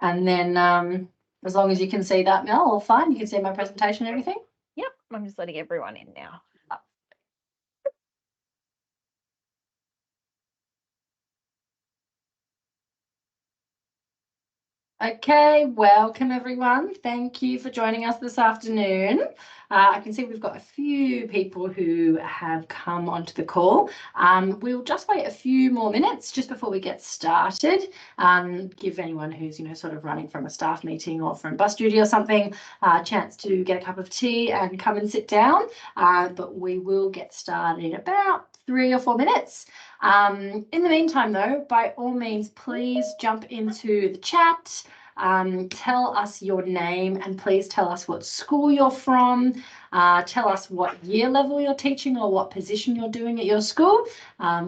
And then as long as you can see that, Mel, all fine. You can see my presentation and everything. Yep, I'm just letting everyone in now. Okay, welcome everyone. Thank you for joining us this afternoon. I can see we've got a few people who have come onto the call. We'll just wait a few more minutes just before we get started. Give anyone who's sort of running from a staff meeting or from bus duty or something a chance to get a cup of tea and come and sit down. But we will get started in about 3 or 4 minutes. In the meantime, though, by all means, please jump into the chat. Tell us your name and please tell us what school you're from. Tell us what year level you're teaching or what position you're doing at your school.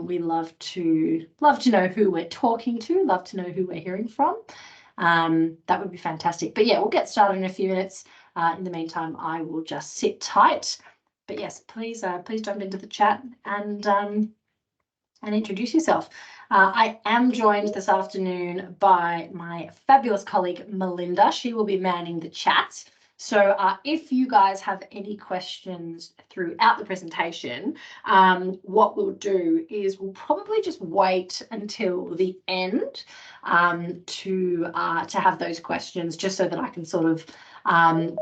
We love to know who we're talking to, love to know who we're hearing from. That would be fantastic. But yeah, we'll get started in a few minutes. In the meantime, I will just sit tight. But yes, please jump into the chat and introduce yourself. I am joined this afternoon by my fabulous colleague, Melinda. She will be manning the chat. So if you guys have any questions throughout the presentation, what we'll do is we'll probably just wait until the end to have those questions, just so that I can sort of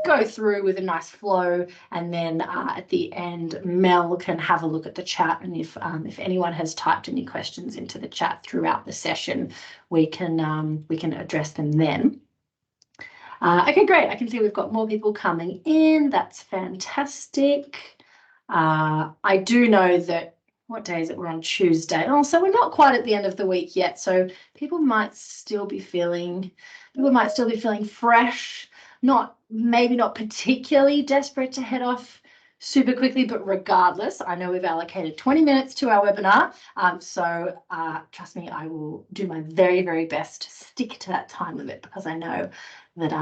go through with a nice flow, and then at the end Mel can have a look at the chat, and if anyone has typed any questions into the chat throughout the session, we can address them then. Okay, great. I can see we've got more people coming in. That's fantastic. I do know that, what day is it? We're on Tuesday. Oh, so we're not quite at the end of the week yet. So people might still be feeling fresh. Maybe not particularly desperate to head off super quickly, but regardless, I know we've allocated 20 minutes to our webinar. So trust me, I will do my very, very best to stick to that time limit, because I know that,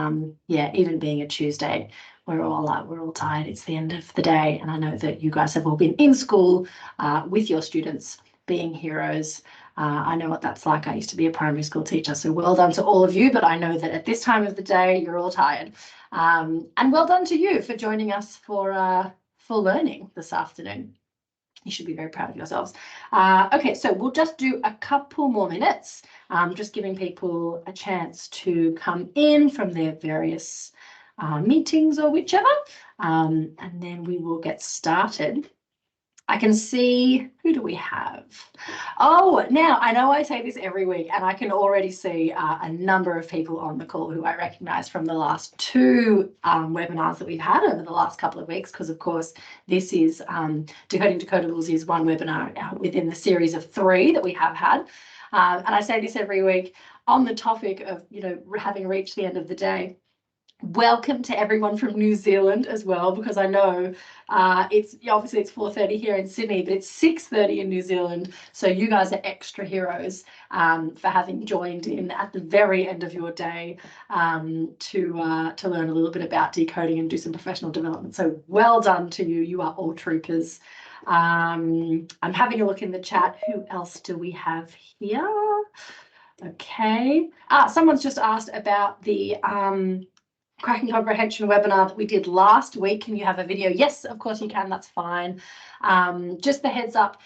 yeah, even being a Tuesday, we're all tired. It's the end of the day. And I know that you guys have all been in school with your students, being heroes. I know what that's like. I used to be a primary school teacher, so well done to all of you, but I know that at this time of the day, you're all tired. And well done to you for joining us for learning this afternoon. You should be very proud of yourselves. Okay, so we'll just do a couple more minutes, just giving people a chance to come in from their various meetings or whichever, and then we will get started. I can see, who do we have? Oh, now I know I say this every week, and I can already see a number of people on the call who I recognise from the last 2 webinars that we've had over the last couple of weeks, because of course this is Decoding Decodables is one webinar within the series of 3 that we have had. And I say this every week on the topic of, having reached the end of the day. Welcome to everyone from New Zealand as well, because I know it's 4:30 here in Sydney, but it's 6:30 in New Zealand. So you guys are extra heroes for having joined in at the very end of your day to learn a little bit about decoding and do some professional development. So well done to you. You are all troopers. I'm having a look in the chat. Who else do we have here? Okay. Someone's just asked about the Cracking Comprehension webinar that we did last week. Can you have a video? Yes, of course you can. That's fine. Just the heads up,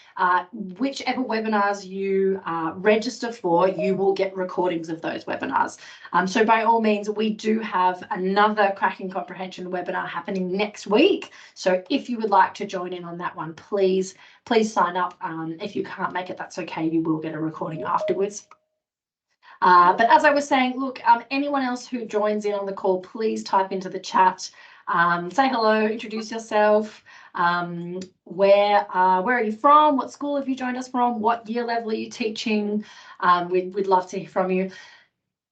whichever webinars you register for, you will get recordings of those webinars. So by all means, we do have another Cracking Comprehension webinar happening next week. So if you would like to join in on that one, please sign up. If you can't make it, that's okay. You will get a recording afterwards. But as I was saying, look, anyone else who joins in on the call, please type into the chat, say hello, introduce yourself, where are you from, what school have you joined us from, what year level are you teaching. We'd love to hear from you.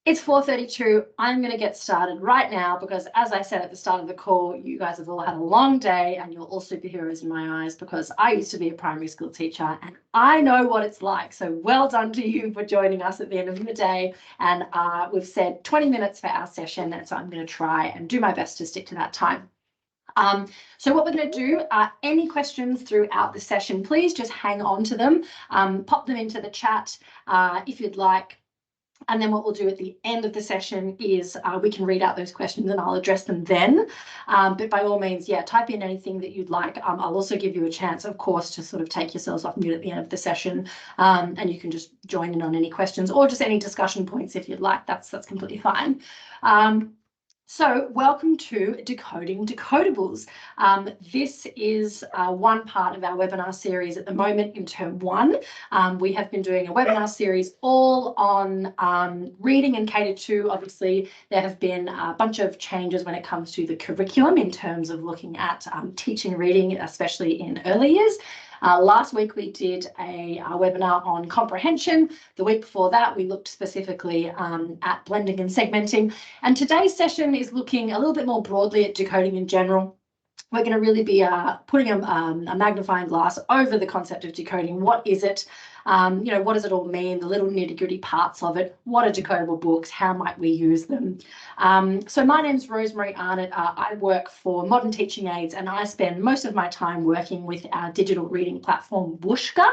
It's 4:32. I'm going to get started right now because, as I said at the start of the call, you guys have all had a long day and you're all superheroes in my eyes, because I used to be a primary school teacher and I know what it's like. So well done to you for joining us at the end of the day. And we've said 20 minutes for our session, and so I'm going to try and do my best to stick to that time. So what we're going to do, any questions throughout the session, please just hang on to them, pop them into the chat if you'd like. And then what we'll do at the end of the session is we can read out those questions and I'll address them then. But by all means, yeah, type in anything that you'd like. I'll also give you a chance, of course, to sort of take yourselves off mute at the end of the session, and you can just join in on any questions or just any discussion points if you'd like. That's completely fine. So welcome to Decoding Decodables. This is one part of our webinar series at the moment in term 1. We have been doing a webinar series all on reading and K-2. Obviously, there have been a bunch of changes when it comes to the curriculum in terms of looking at teaching reading, especially in early years. Last week we did a webinar on comprehension. The week before that we looked specifically at blending and segmenting. And today's session is looking a little bit more broadly at decoding in general. We're going to really be putting a magnifying glass over the concept of decoding. What is it? What does it all mean? The little nitty-gritty parts of it. What are decodable books? How might we use them? So my name's Rosemary Arnott. I work for Modern Teaching Aids, and I spend most of my time working with our digital reading platform, Whooshka.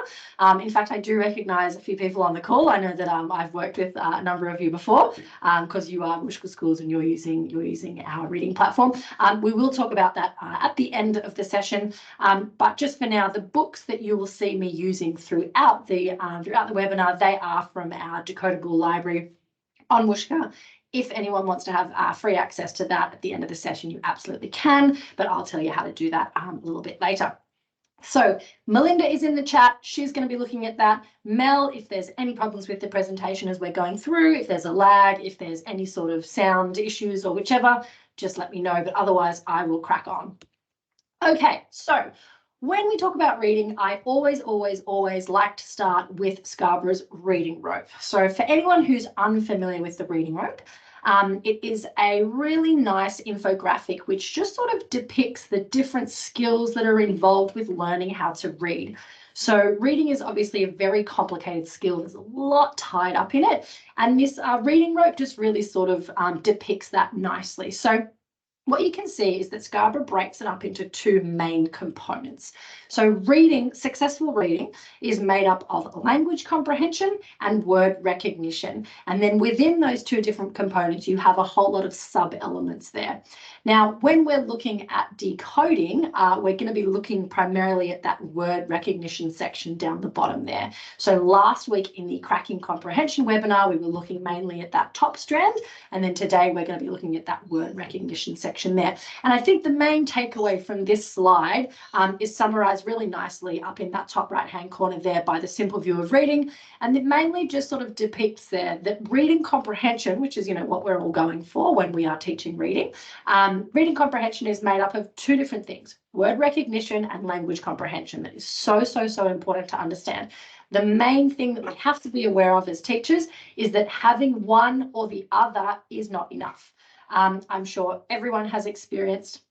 In fact, I do recognise a few people on the call. I know that I've worked with a number of you before because you are Whooshka schools and you're using our reading platform. We will talk about that at the end of the session, but just for now, the books that you will see me using throughout the webinar, they are from our decodable library on Whooshka. If anyone wants to have free access to that at the end of the session, you absolutely can, but I'll tell you how to do that a little bit later. So Melinda is in the chat. She's going to be looking at that. Mel, if there's any problems with the presentation as we're going through, if there's a lag, if there's any sort of sound issues or whichever, just let me know, but otherwise I will crack on. Okay, so when we talk about reading, I always like to start with Scarborough's reading rope. So for anyone who's unfamiliar with the reading rope, it is a really nice infographic which just sort of depicts the different skills that are involved with learning how to read. So reading is obviously a very complicated skill. There's a lot tied up in it. And this reading rope just really sort of depicts that nicely. So what you can see is that Scarborough breaks it up into two main components. So reading, successful reading, is made up of language comprehension and word recognition. And then within those two different components, you have a whole lot of sub-elements there. Now, when we're looking at decoding, we're going to be looking primarily at that word recognition section down the bottom there. So last week in the Cracking Comprehension webinar, we were looking mainly at that top strand. And then today we're going to be looking at that word recognition section there. And I think the main takeaway from this slide is summarized really nicely up in that top right-hand corner there by the simple view of reading. And it mainly just sort of depicts there that reading comprehension, which is, what we're all going for when we are teaching reading, reading comprehension is made up of two different things, word recognition and language comprehension. That is so important to understand. The main thing that we have to be aware of as teachers is that having one or the other is not enough. I'm sure everyone has experienced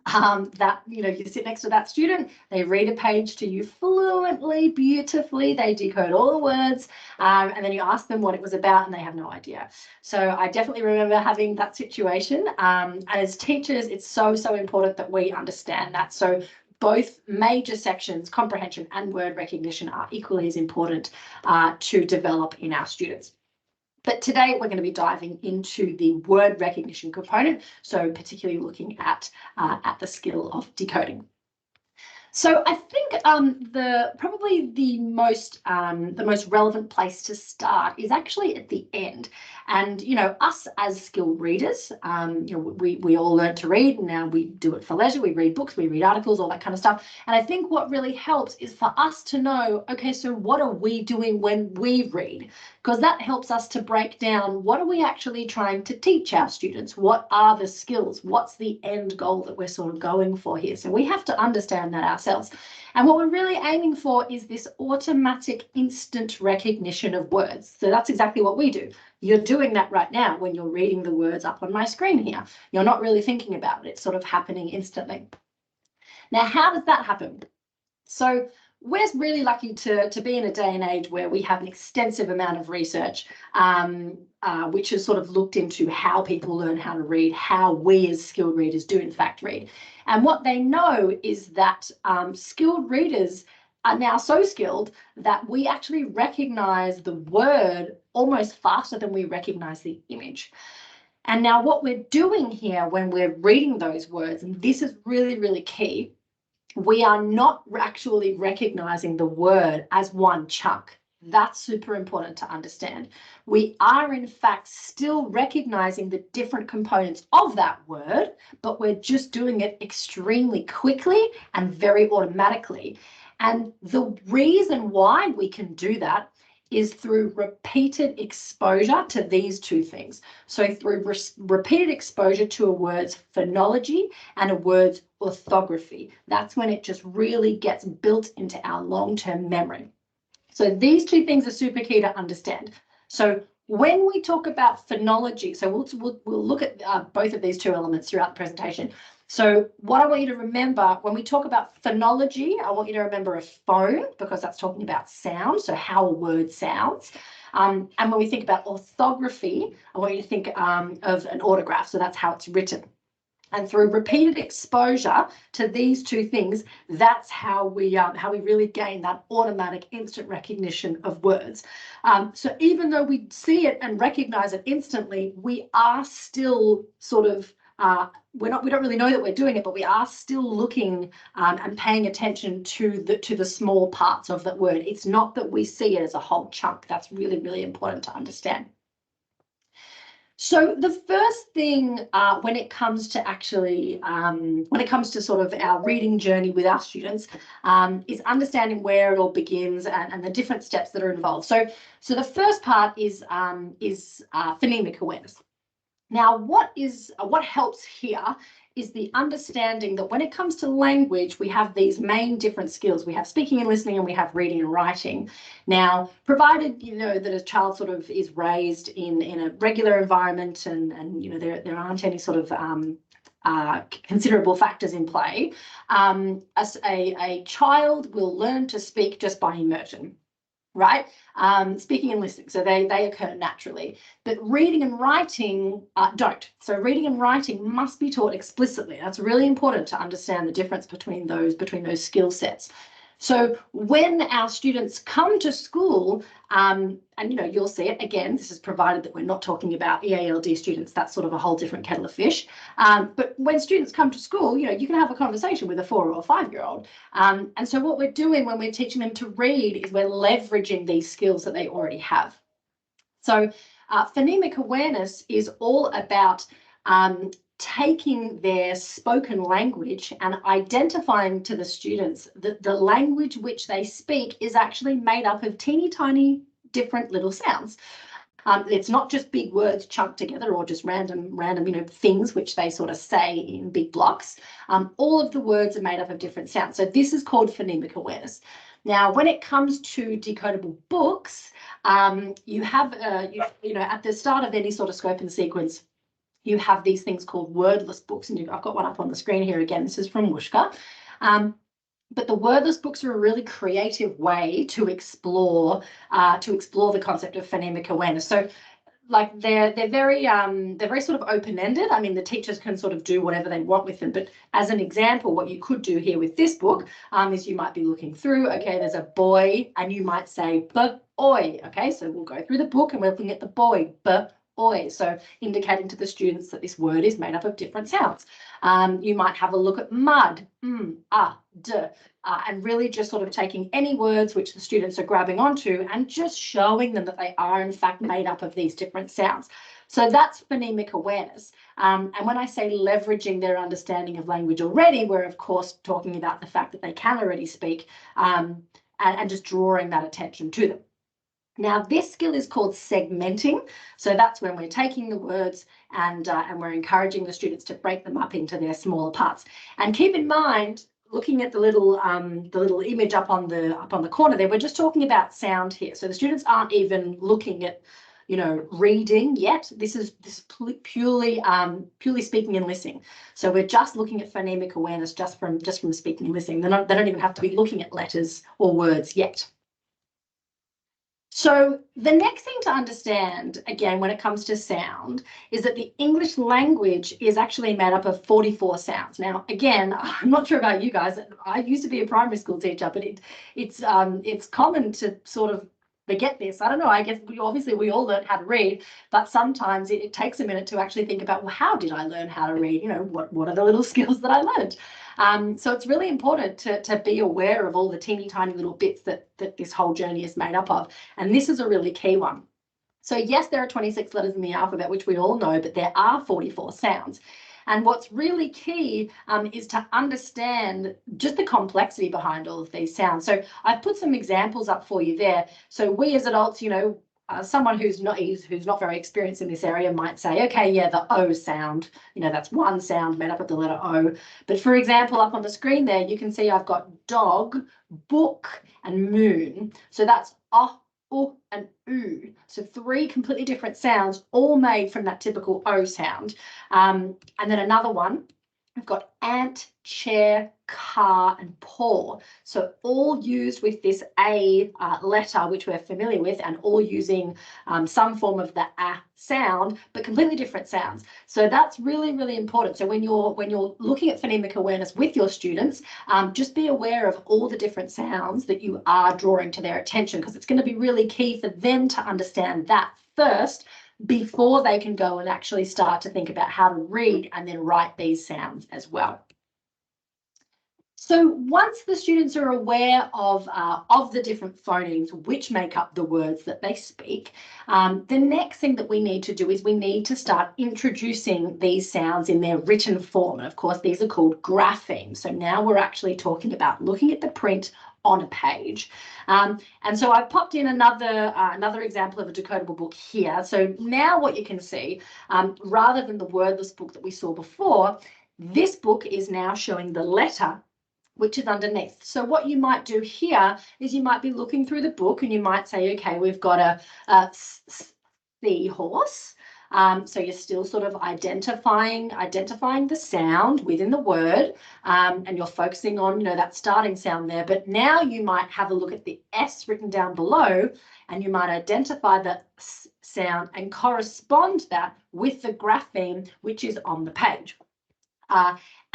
that, you sit next to that student, they read a page to you fluently, beautifully, they decode all the words, and then you ask them what it was about and they have no idea. So I definitely remember having that situation, and as teachers, it's so important that we understand that. So both major sections, comprehension and word recognition, are equally as important to develop in our students. But today we're going to be diving into the word recognition component, so particularly looking at the skill of decoding. So I think probably the most relevant place to start is actually at the end. And us as skilled readers, we all learn to read, and now we do it for leisure. We read books, we read articles, all that kind of stuff. And I think what really helps is for us to know, okay, so what are we doing when we read? Because that helps us to break down what are we actually trying to teach our students? What are the skills? What's the end goal that we're sort of going for here? So we have to understand that ourselves. And what we're really aiming for is this automatic instant recognition of words. So that's exactly what we do. You're doing that right now when you're reading the words up on my screen here. You're not really thinking about it. It's sort of happening instantly. Now, how does that happen? So we're really lucky to be in a day and age where we have an extensive amount of research which has sort of looked into how people learn how to read, how we as skilled readers do in fact read. And what they know is that skilled readers are now so skilled that we actually recognize the word almost faster than we recognize the image. And now what we're doing here when we're reading those words, and this is really, really key, we are not actually recognizing the word as one chunk. That's super important to understand. We are in fact still recognizing the different components of that word, but we're just doing it extremely quickly and very automatically. And the reason why we can do that is through repeated exposure to these two things. So through repeated exposure to a word's phonology and a word's orthography. That's when it just really gets built into our long-term memory. So these two things are super key to understand. So when we talk about phonology, so we'll look at both of these two elements throughout the presentation. So what I want you to remember when we talk about phonology, I want you to remember a phone because that's talking about sound, so how a word sounds. And when we think about orthography, I want you to think of an autograph, so that's how it's written. And through repeated exposure to these two things, that's how we really gain that automatic instant recognition of words. So even though we see it and recognize it instantly, we are still sort of we don't really know that we're doing it, but we are still looking and paying attention to the small parts of that word. It's not that we see it as a whole chunk. That's really, really important to understand. So the first thing when it comes to actually, when it comes to sort of our reading journey with our students is understanding where it all begins and the different steps that are involved. So the first part is phonemic awareness. Now, what helps here is the understanding that when it comes to language, we have these main different skills. We have speaking and listening, and we have reading and writing. Now, provided that a child sort of is raised in a regular environment, and there aren't any sort of considerable factors in play, as a child will learn to speak just by immersion. Right? Speaking and listening, so they occur naturally, but reading and writing don't. So reading and writing must be taught explicitly. That's really important to understand the difference between those skill sets. So when our students come to school, and you'll see it again, this is provided that we're not talking about EALD students, that's sort of a whole different kettle of fish. But when students come to school, you can have a conversation with a 4 or 5-year-old. And so what we're doing when we're teaching them to read is we're leveraging these skills that they already have. So phonemic awareness is all about taking their spoken language and identifying to the students that the language which they speak is actually made up of teeny tiny different little sounds. It's not just big words chunked together or just random things which they sort of say in big blocks. All of the words are made up of different sounds. So this is called phonemic awareness. Now, when it comes to decodable books, you have, at the start of any sort of scope and sequence, you have these things called wordless books, and I've got one up on the screen here again. This is from Wooshka. But the wordless books are a really creative way to explore the concept of phonemic awareness. So, like they're very sort of open-ended. I mean, the teachers can sort of do whatever they want with them. But as an example, what you could do here with this book is you might be looking through. Okay, there's a boy, and you might say "boy." Okay, so we'll go through the book and we're looking at the boy, boy, so indicating to the students that this word is made up of different sounds. You might have a look at mud, d, and really just sort of taking any words which the students are grabbing onto and just showing them that they are in fact made up of these different sounds. So that's phonemic awareness. And when I say leveraging their understanding of language already, we're of course talking about the fact that they can already speak and just drawing that attention to them. Now, this skill is called segmenting. So that's when we're taking the words and we're encouraging the students to break them up into their smaller parts. And keep in mind, looking at the little image up on the corner there, we're just talking about sound here. So the students aren't even looking at reading yet. This is purely speaking and listening. So we're just looking at phonemic awareness just from speaking and listening. They don't even have to be looking at letters or words yet. So the next thing to understand, again, when it comes to sound, is that the English language is actually made up of 44 sounds. Now, again, I'm not sure about you guys. I used to be a primary school teacher, but it's common to sort of forget this. I don't know. I guess we all learned how to read, but sometimes it takes a minute to actually think about, well, how did I learn how to read? You know, what are the little skills that I learned? So it's really important to be aware of all the teeny tiny little bits that this whole journey is made up of. And this is a really key one. So yes, there are 26 letters in the alphabet, which we all know, but there are 44 sounds. And what's really key is to understand just the complexity behind all of these sounds. So I've put some examples up for you there. So we as adults, you know, someone who's not very experienced in this area might say, okay, yeah, the O sound, you know, that's one sound made up of the letter O. But for example, up on the screen there, you can see I've got dog, book, and moon. So that's O, and oo. So 3 completely different sounds, all made from that typical O sound. And then another one, we've got ant, chair, car, and paw. So all used with this A letter, which we're familiar with, and all using some form of the A sound, but completely different sounds. So that's really, really important. So when you're looking at phonemic awareness with your students, just be aware of all the different sounds that you are drawing to their attention, because it's going to be really key for them to understand that first before they can go and actually start to think about how to read and then write these sounds as well. So once the students are aware of the different phonemes which make up the words that they speak, the next thing that we need to do is we need to start introducing these sounds in their written form. And of course, these are called graphemes. So now we're actually talking about looking at the print on a page. And so I've popped in another example of a decodable book here. So now what you can see, rather than the wordless book that we saw before, this book is now showing the letter which is underneath. So what you might do here is you might be looking through the book and you might say, okay, we've got a seahorse. So you're still sort of identifying the sound within the word, and you're focusing on, you know, that starting sound there. But now you might have a look at the S written down below, and you might identify the S sound and correspond that with the grapheme, which is on the page.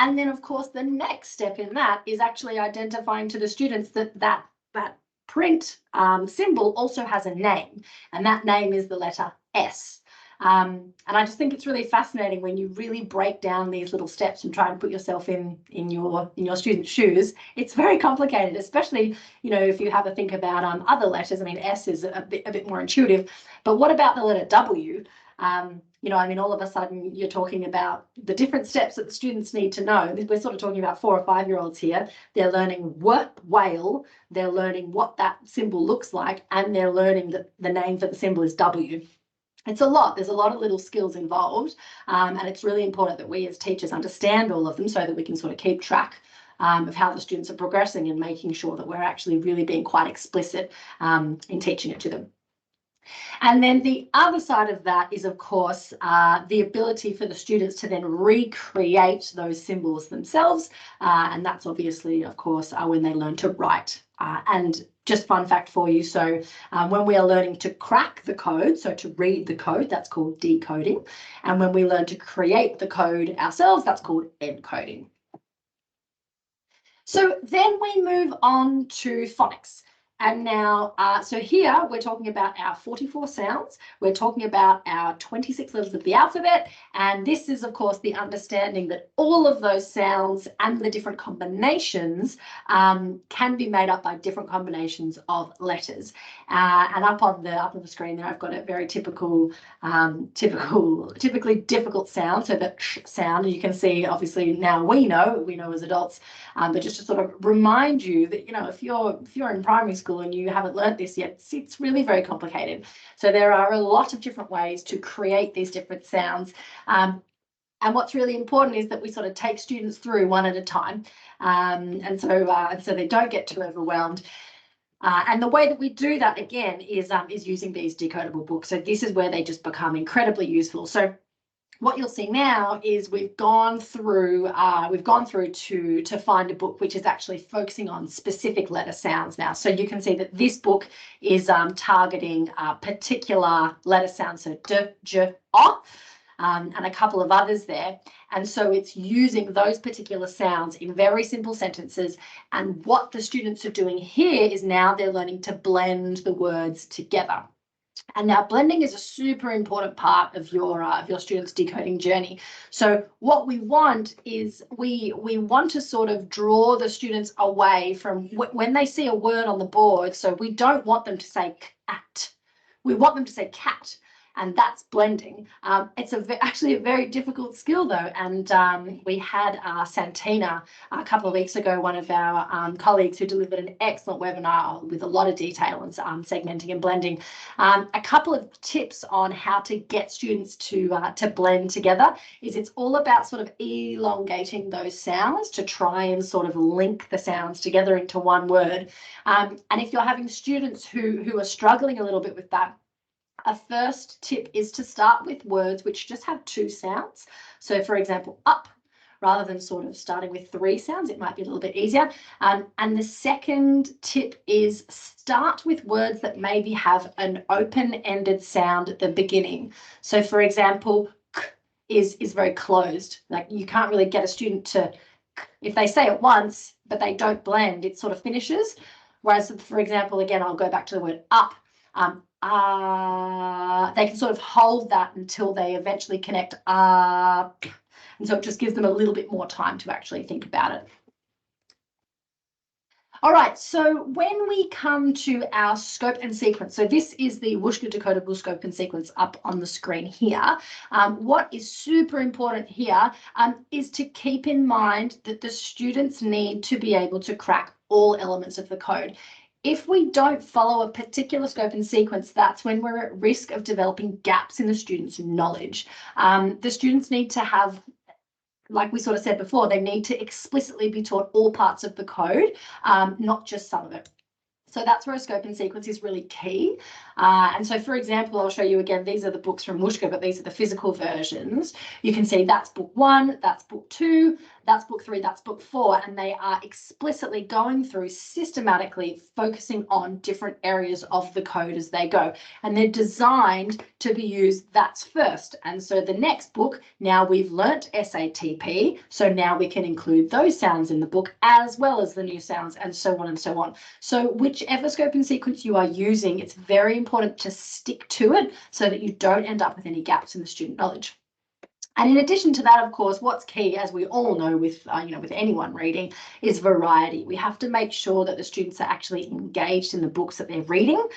And then, of course, the next step in that is actually identifying to the students that print symbol also has a name, and that name is the letter S. And I just think it's really fascinating when you really break down these little steps and try and put yourself in your student's shoes. It's very complicated, especially, you know, if you have a think about other letters. I mean, S is a bit more intuitive, but what about the letter W? You know, I mean, all of a sudden you're talking about the different steps that the students need to know. We're sort of talking about 4 or 5-year-olds here. They're learning whale, they're learning what that symbol looks like, and they're learning that the name for the symbol is W. It's a lot. There's a lot of little skills involved, and it's really important that we as teachers understand all of them so that we can sort of keep track of how the students are progressing and making sure that we're actually really being quite explicit in teaching it to them. And then the other side of that is, of course, the ability for the students to then recreate those symbols themselves. And that's obviously, of course, when they learn to write. And just fun fact for you, so when we are learning to crack the code, so to read the code, that's called decoding. And when we learn to create the code ourselves, that's called encoding. So then we move on to phonics. And now, so here we're talking about our 44 sounds. We're talking about our 26 letters of the alphabet. And this is, of course, the understanding that all of those sounds and the different combinations can be made up by different combinations of letters. And up on the screen there, I've got a very typically difficult sound. So the sh sound, and you can see, obviously, now we know as adults, but just to sort of remind you that, you know, if you're in primary school and you haven't learnt this yet, it's really very complicated. So there are a lot of different ways to create these different sounds. And what's really important is that we sort of take students through one at a time, and so they don't get too overwhelmed. And the way that we do that, again, is using these decodable books. So this is where they just become incredibly useful. So what you'll see now is we've gone through to find a book which is actually focusing on specific letter sounds now. So you can see that this book is targeting particular letter sounds, so d, j, o, and a couple of others there. And so it's using those particular sounds in very simple sentences. And what the students are doing here is now they're learning to blend the words together. And now blending is a super important part of your students' decoding journey. So what we want is we want to sort of draw the students away from when they see a word on the board. So we don't want them to say cat. We want them to say cat. And that's blending. It's actually a very difficult skill though. And we had Santina a couple of weeks ago, one of our colleagues who delivered an excellent webinar with a lot of detail on segmenting and blending. A couple of tips on how to get students to blend together is it's all about sort of elongating those sounds to try and sort of link the sounds together into one word. And if you're having students who are struggling a little bit with that, a first tip is to start with words which just have two sounds. So for example, up, rather than sort of starting with three sounds, it might be a little bit easier. And the second tip is start with words that maybe have an open-ended sound at the beginning. So for example, k is very closed. Like you can't really get a student to, if they say it once, but they don't blend, it sort of finishes. Whereas, for example, again, I'll go back to the word up. They can sort of hold that until they eventually connect and so it just gives them a little bit more time to actually think about it. All right, so when we come to our scope and sequence, so this is the Whooshkaa Decodable scope and sequence up on the screen here. What is super important here is to keep in mind that the students need to be able to crack all elements of the code. If we don't follow a particular scope and sequence, that's when we're at risk of developing gaps in the students' knowledge. The students need to have, like we sort of said before, they need to explicitly be taught all parts of the code, not just some of it. So that's where a scope and sequence is really key. And so, for example, I'll show you again, these are the books from Whooshkaa, but these are the physical versions. You can see that's book 1, that's book 2, that's book 3, that's book 4, and they are explicitly going through systematically focusing on different areas of the code as they go. And they're designed to be used that's first. And so the next book, now we've learnt SATP, so now we can include those sounds in the book as well as the new sounds and so on and so on. So whichever scope and sequence you are using, it's very important to stick to it so that you don't end up with any gaps in the student knowledge. And in addition to that, of course, what's key, as we all know with anyone reading, is variety. We have to make sure that the students are actually engaged in the books that they're reading.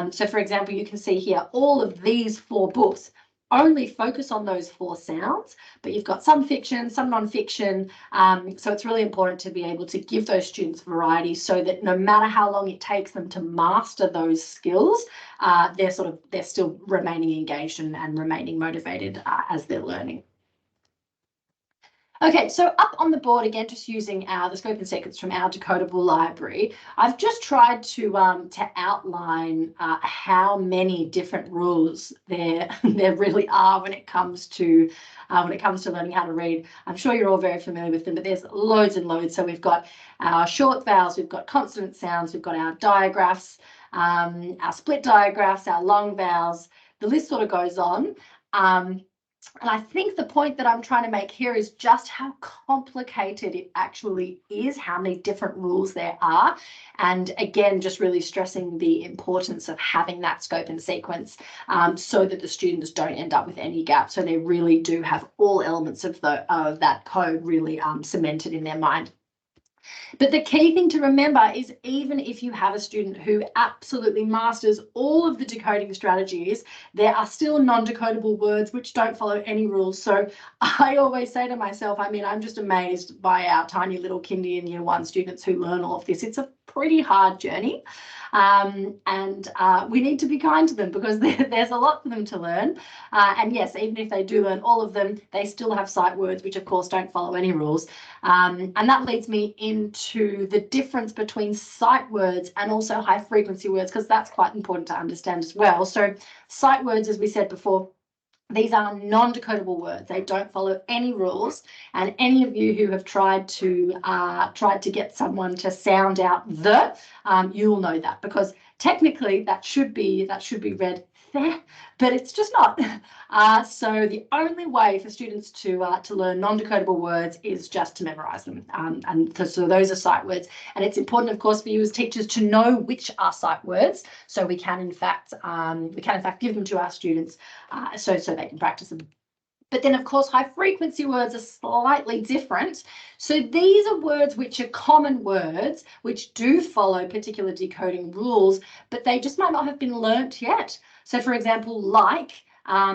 So, for example, you can see here all of these 4 books only focus on those 4 sounds, but you've got some fiction, some non-fiction. So it's really important to be able to give those students variety so that no matter how long it takes them to master those skills, they're still remaining engaged and remaining motivated as they're learning. Okay, so up on the board again, just using the scope and sequence from our decodable library, I've just tried to outline how many different rules there really are when it comes to learning how to read. I'm sure you're all very familiar with them, but there's loads and loads. So we've got our short vowels, we've got consonant sounds, we've got our digraphs, our split digraphs, our long vowels. The list sort of goes on. And I think the point that I'm trying to make here is just how complicated it actually is, how many different rules there are. And again, just really stressing the importance of having that scope and sequence so that the students don't end up with any gaps. So they really do have all elements of that code really cemented in their mind. But the key thing to remember is even if you have a student who absolutely masters all of the decoding strategies, there are still non-decodable words which don't follow any rules. So I always say to myself, I'm just amazed by our tiny little kindy and year 1 students who learn all of this. It's a pretty hard journey. And we need to be kind to them because there's a lot for them to learn. And yes, even if they do learn all of them, they still have sight words, which of course don't follow any rules. And that leads me into the difference between sight words and also high frequency words, because that's quite important to understand as well. So sight words, as we said before, These are non-decodable words. They don't follow any rules. And any of you who have tried to get someone to sound out the, you'll know that, because technically that should be read there, but it's just not. So the only way for students to learn non-decodable words is just to memorize them. So those are sight words. And it's important, of course, for you as teachers to know which are sight words, so we can in fact give them to our students so they can practice them. But then, of course, high frequency words are slightly different. So these are words which are common words, which do follow particular decoding rules, but they just might not have been learnt yet. So, for example, like,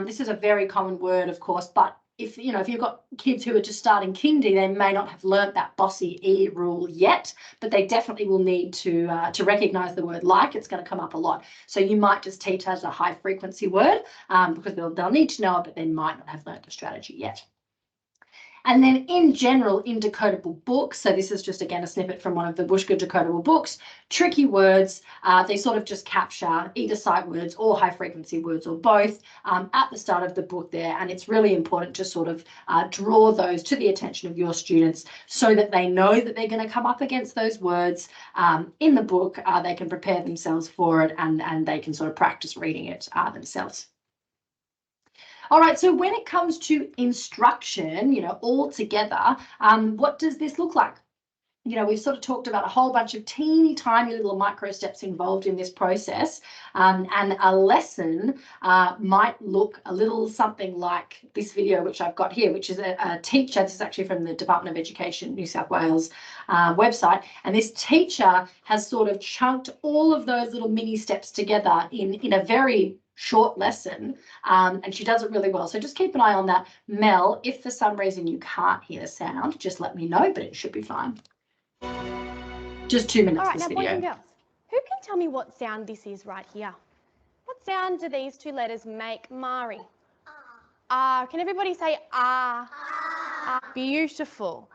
this is a very common word, of course, but if you've got kids who are just starting kindy, they may not have learnt that bossy E rule yet, but they definitely will need to recognise the word like. It's going to come up a lot. So you might just teach as a high frequency word because they'll need to know it, but they might not have learnt the strategy yet. And then in general, in decodable books, so this is just, again, a snippet from one of the Bushka decodable books, tricky words, they sort of just capture either sight words or high frequency words or both at the start of the book there. And it's really important to sort of draw those to the attention of your students so that they know that they're going to come up against those words in the book. They can prepare themselves for it and they can sort of practice reading it themselves. All right, so when it comes to instruction, all together, what does this look like? We've sort of talked about a whole bunch of teeny tiny little micro steps involved in this process, and a lesson might look a little something like this video, which I've got here, which is a teacher. This is actually from the Department of Education, New South Wales website, and this teacher has sort of chunked all of those little mini steps together in a very short lesson, and she does it really well. So just keep an eye on that. Mel, if for some reason you can't hear the sound, just let me know, but it should be fine. Just 2 minutes. All right, this now video. boys and girls, who can tell me what sound this is right here? What sound do these two letters make, Mari? Ah. Can everybody say ah? Ah. Beautiful.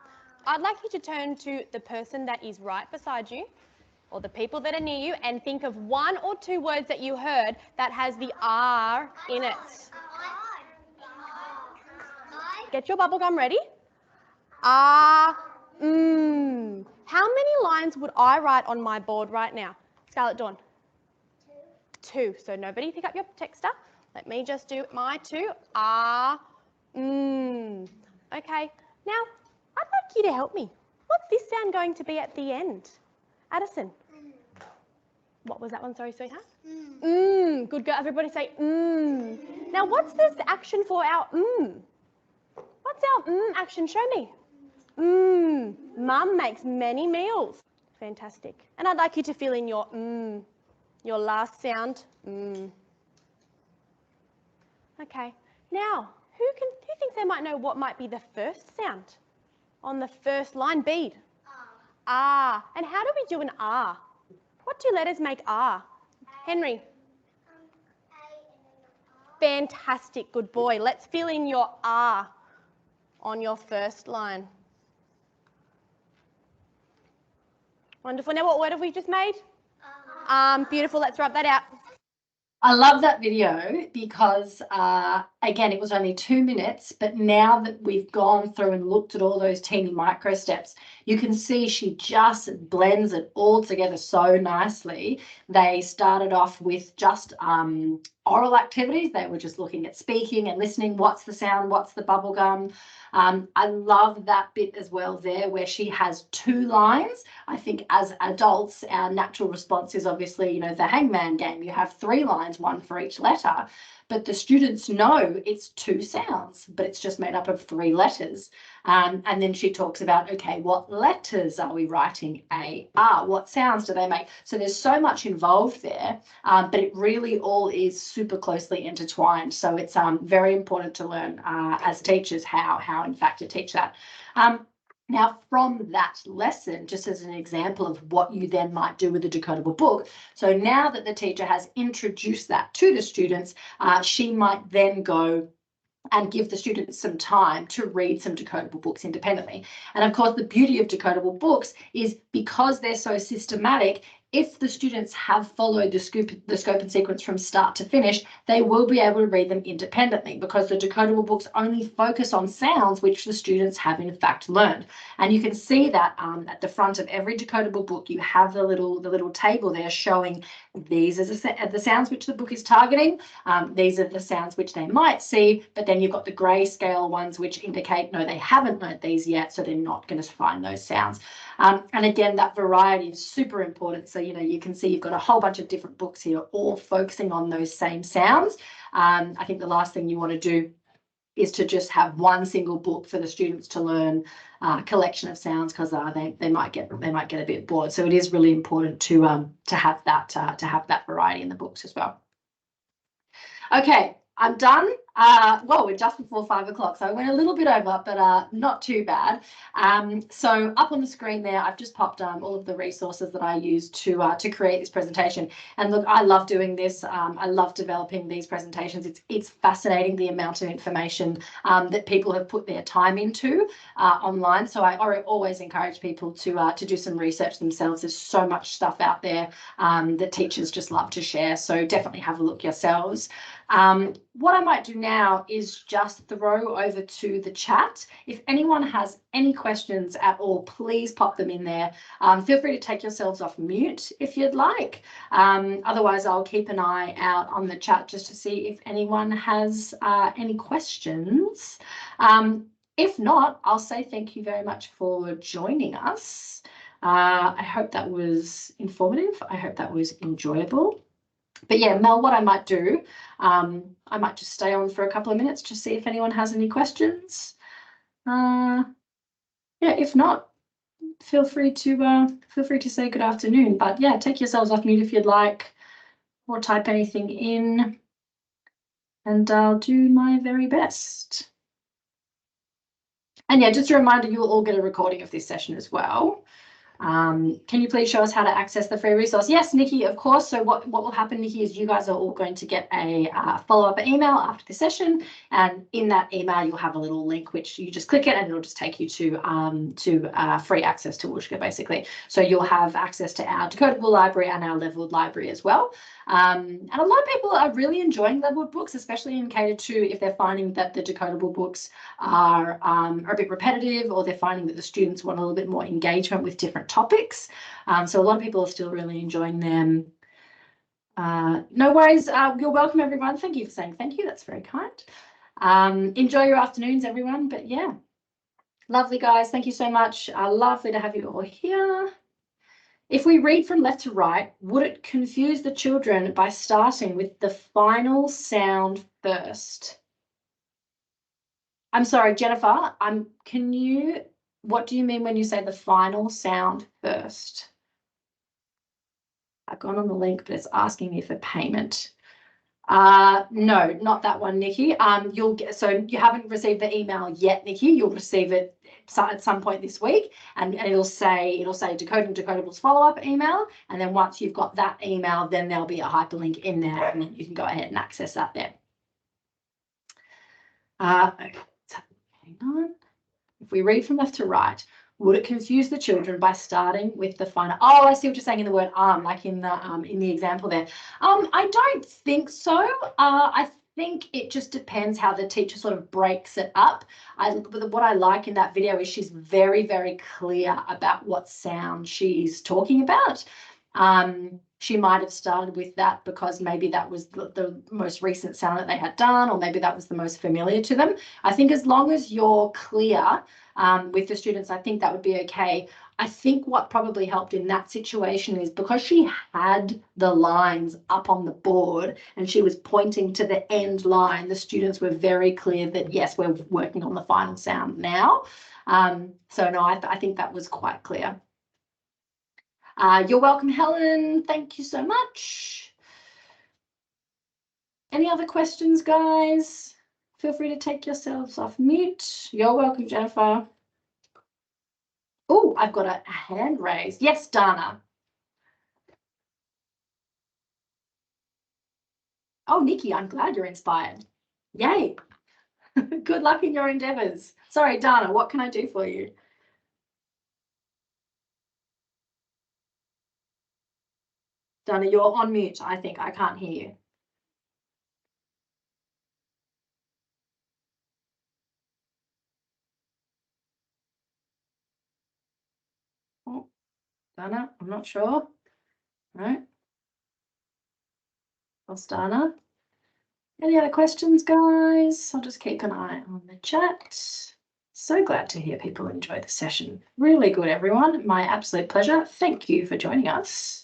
I'd like you to turn to the person that is right beside you, or the people that are near you, and think of one or two words that you heard that has the R in it. Get your bubble gum ready. Ah, How many lines would I write on my board right now? Scarlett Dawn? Two. So nobody pick up your texter. Let me just do my two. Ah, Okay, now I'd like you to help me. What's this sound going to be at the end? Addison? What was that one? Sorry, sweetheart? Good girl. Everybody say Now, what's this action for our What's our action? Show me. Mum makes many meals. Fantastic. And I'd like you to fill in your last sound. Okay. Now, who thinks they might know what might be the first sound on the first line? Bead. Ah. And how do we do an R? What two letters make R? Henry? Fantastic. Good boy. Let's fill in your R on your first line. Wonderful. Now, what word have we just made? Beautiful. Let's rub that out. I love that video because, again, it was only 2 minutes, but now that we've gone through and looked at all those teeny micro steps, you can see she just blends it all together so nicely. They started off with just oral activities. They were just looking at speaking and listening. What's the sound? What's the bubble gum? I love that bit as well there where she has 2 lines. I think as adults, our natural response is obviously, the hangman game. You have 3 lines, 1 for each letter. But the students know it's 2 sounds, but it's just made up of 3 letters. And then she talks about, okay, what letters are we writing? A, R, what sounds do they make? So there's so much involved there, but it really all is super closely intertwined. So it's very important to learn as teachers how in fact to teach that. Now, from that lesson, just as an example of what you then might do with a decodable book, so now that the teacher has introduced that to the students, she might then go and give the students some time to read some decodable books independently. And of course, the beauty of decodable books is because they're so systematic, if the students have followed the scope and sequence from start to finish, they will be able to read them independently because the decodable books only focus on sounds which the students have in fact learned. And you can see that at the front of every decodable book, you have the little table there showing these are the sounds which the book is targeting. These are the sounds which they might see, but then you've got the grayscale ones which indicate, no, they haven't learnt these yet, so they're not going to find those sounds. And again, that variety is super important. So, you can see you've got a whole bunch of different books here, all focusing on those same sounds. I think the last thing you want to do is to just have one single book for the students to learn a collection of sounds, because they might get a bit bored. So it is really important to have that variety in the books as well. Okay, I'm done. Well, we're just before 5 o'clock, so I went a little bit over, but not too bad. So up on the screen there, I've just popped all of the resources that I used to create this presentation. And look, I love doing this. I love developing these presentations. It's fascinating the amount of information that people have put their time into online. So I always encourage people to do some research themselves. There's so much stuff out there that teachers just love to share. So definitely have a look yourselves. What I might do now is just throw over to the chat. If anyone has any questions at all, please pop them in there. Feel free to take yourselves off mute if you'd like. Otherwise, I'll keep an eye out on the chat just to see if anyone has any questions. If not, I'll say thank you very much for joining us. I hope that was informative. I hope that was enjoyable. But yeah, Mel, what I might do, I might just stay on for a couple of minutes to see if anyone has any questions. Yeah, if not, feel free to say good afternoon. But yeah, take yourselves off mute if you'd like, or type anything in, and I'll do my very best. And yeah, just a reminder, you will all get a recording of this session as well. Can you please show us how to access the free resource? Yes, Nikki, of course. So what will happen, Nikki, is you guys are all going to get a follow-up email after the session, and in that email you'll have a little link which you just click it and it'll just take you to free access to Whooshkaa, basically. So you'll have access to our decodable library and our leveled library as well. And a lot of people are really enjoying leveled books, especially in K-2 if they're finding that the decodable books are a bit repetitive, or they're finding that the students want a little bit more engagement with different topics. So a lot of people are still really enjoying them. No worries. You're welcome, everyone. Thank you for saying thank you. That's very kind. Enjoy your afternoons, everyone. But yeah, lovely, guys. Thank you so much. Lovely to have you all here. If we read from left to right, would it confuse the children by starting with the final sound first? I'm sorry, Jennifer, what do you mean when you say the final sound first? I've gone on the link, but it's asking me for payment. No, not that one, Nikki. So you haven't received the email yet, Nikki. You'll receive it at some point this week, and it'll say Decoding Decodables follow-up email. And then once you've got that email, then there'll be a hyperlink in there, and then you can go ahead and access that there. Okay. Hang on. If we read from left to right, would it confuse the children by starting with the final? Oh, I see what you're saying in the word like in the example there. I don't think so. I think it just depends how the teacher sort of breaks it up. What I like in that video is she's very, very clear about what sound she's talking about. She might have started with that because maybe that was the most recent sound that they had done, or maybe that was the most familiar to them. I think as long as you're clear with the students, I think that would be okay. I think what probably helped in that situation is because she had the lines up on the board and she was pointing to the end line, the students were very clear that, yes, we're working on the final sound now. So no, I think that was quite clear. You're welcome, Helen. Thank you so much. Any other questions, guys? Feel free to take yourselves off mute. You're welcome, Jennifer. Oh, I've got a hand raised. Yes, Dana. Oh, Nikki, I'm glad you're inspired. Yay. Good luck in your endeavours. Sorry, Dana, what can I do for you? Dana, you're on mute, I think. I can't hear you. Oh, Dana, I'm not sure. Right. Lost Dana. Any other questions, guys? I'll just keep an eye on the chat. So glad to hear people enjoy the session. Really good, everyone. My absolute pleasure. Thank you for joining us.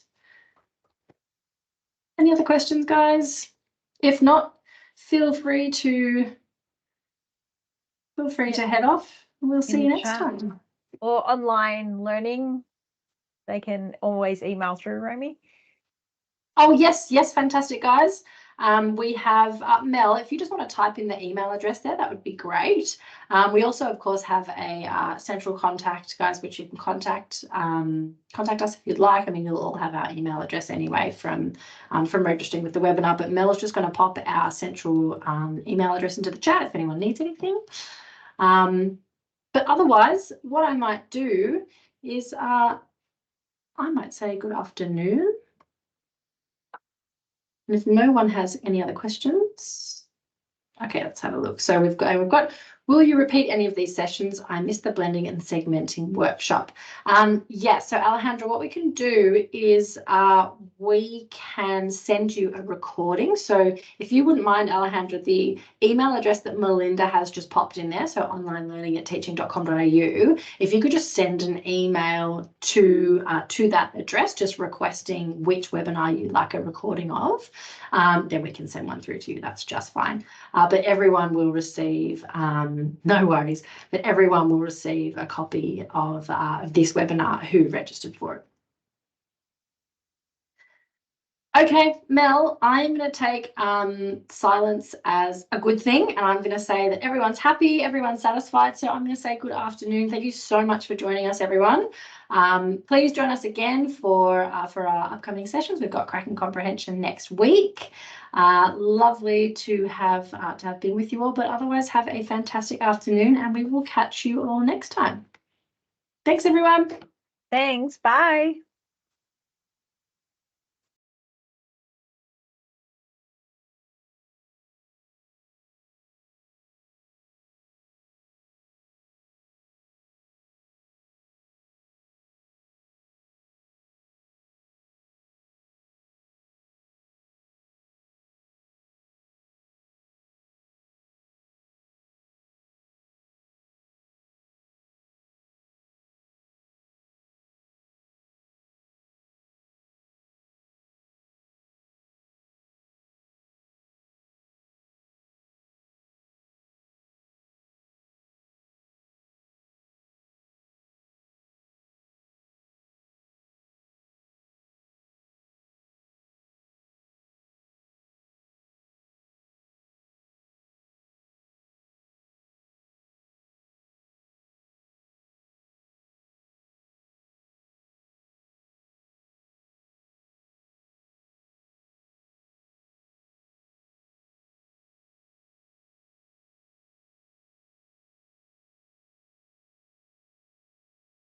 Any other questions, guys? If not, feel free to head off. We'll see you next time. Or online learning, they can always email through, Romy. Oh, yes, fantastic, guys. We have Mel, if you just want to type in the email address there, that would be great. We also, of course, have a central contact, guys, which you can contact us if you'd like. I mean, you'll all have our email address anyway from registering with the webinar, but Mel is just going to pop our central email address into the chat if anyone needs anything. But otherwise, what I might do is I might say good afternoon. And if no one has any other questions, okay, let's have a look. So we've got, will you repeat any of these sessions? I missed the blending and segmenting workshop. Yeah, so Alejandra, what we can do is we can send you a recording. So if you wouldn't mind, Alejandra, the email address that Melinda has just popped in there, so onlinelearning@teaching.com.au, if you could just send an email to that address, just requesting which webinar you'd like a recording of, then we can send one through to you. That's just fine. But everyone will receive, no worries, but everyone will receive a copy of this webinar who registered for it. Okay, Mel, I'm going to take silence as a good thing, and I'm going to say that everyone's happy, everyone's satisfied. So I'm going to say good afternoon. Thank you so much for joining us, everyone. Please join us again for our upcoming sessions. We've got Cracking Comprehension next week. Lovely to have been with you all, but otherwise have a fantastic afternoon, and we will catch you all next time. Thanks, everyone. Thanks. Bye.